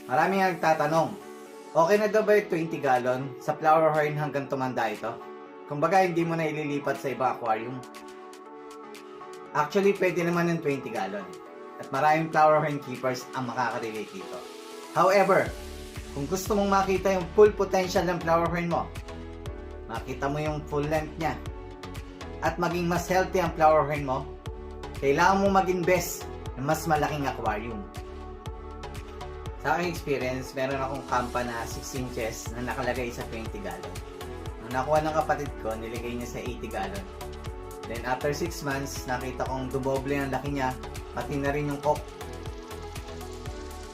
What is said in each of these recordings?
Maraming nagtatanong, okay na daw ba yung 20 gallon sa flower horn hanggang tumanda ito? Kumbaga hindi mo na ililipat sa ibang aquarium. Actually, pwede naman yung 20 gallon. At maraming flower horn keepers ang makaka-relate dito. However, kung gusto mong makita yung full potential ng flower horn mo, makita mo yung full length niya, at maging mas healthy ang flower horn mo, kailangan mong mag-invest ng mas malaking aquarium. Sa aking experience, meron akong kampa na 6 inches na nakalagay sa 20 gallon. Nung nakuha ng kapatid ko, niligay niya sa 80 gallon. Then after 6 months, nakita kong dumoble ang laki niya, pati na rin yung cock.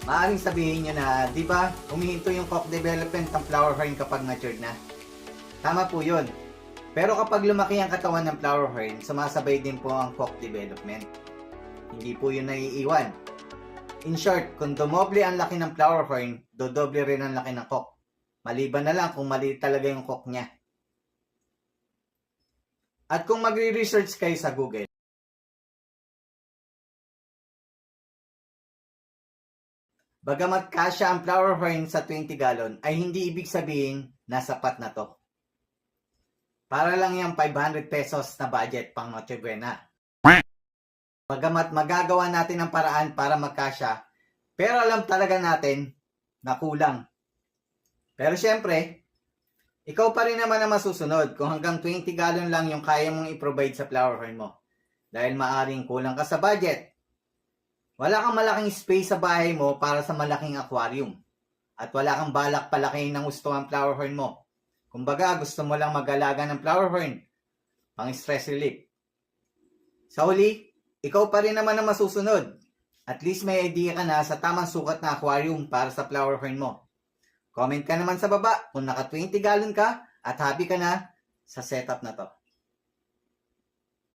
Maaaring sabihin niyo na, di ba, humihinto yung cock development ng flower horn kapag matured na. Tama po yun. Pero kapag lumaki ang katawan ng flower horn, sumasabay din po ang cock development. Hindi po yun naiiwan. In short, kung dumoble ang laki ng flower horn, dodoble rin ang laki ng cock. Maliban na lang kung mali talaga yung cock niya. At kung magre-research kayo sa Google, bagamat kasya ang flower horn sa 20 gallon, ay hindi ibig sabihin na sapat na to. Para lang yung 500 pesos na budget pang Noche Buena. Bagamat magagawa natin ang paraan para magkasya, pero alam talaga natin na kulang. Pero syempre, ikaw pa rin naman ang masusunod kung hanggang 20 gallon lang yung kaya mong i-provide sa flower horn mo. Dahil maaring kulang ka sa budget. Wala kang malaking space sa bahay mo para sa malaking aquarium. At wala kang balak palakihin ng gusto ang flower horn mo. Kumbaga, gusto mo lang mag-alaga ng flower horn, pang stress relief. Sa huli, ikaw pa rin naman ang masusunod. At least may idea ka na sa tamang sukat na aquarium para sa flower horn mo. Comment ka naman sa baba kung naka 20 gallon ka at happy ka na sa setup na to.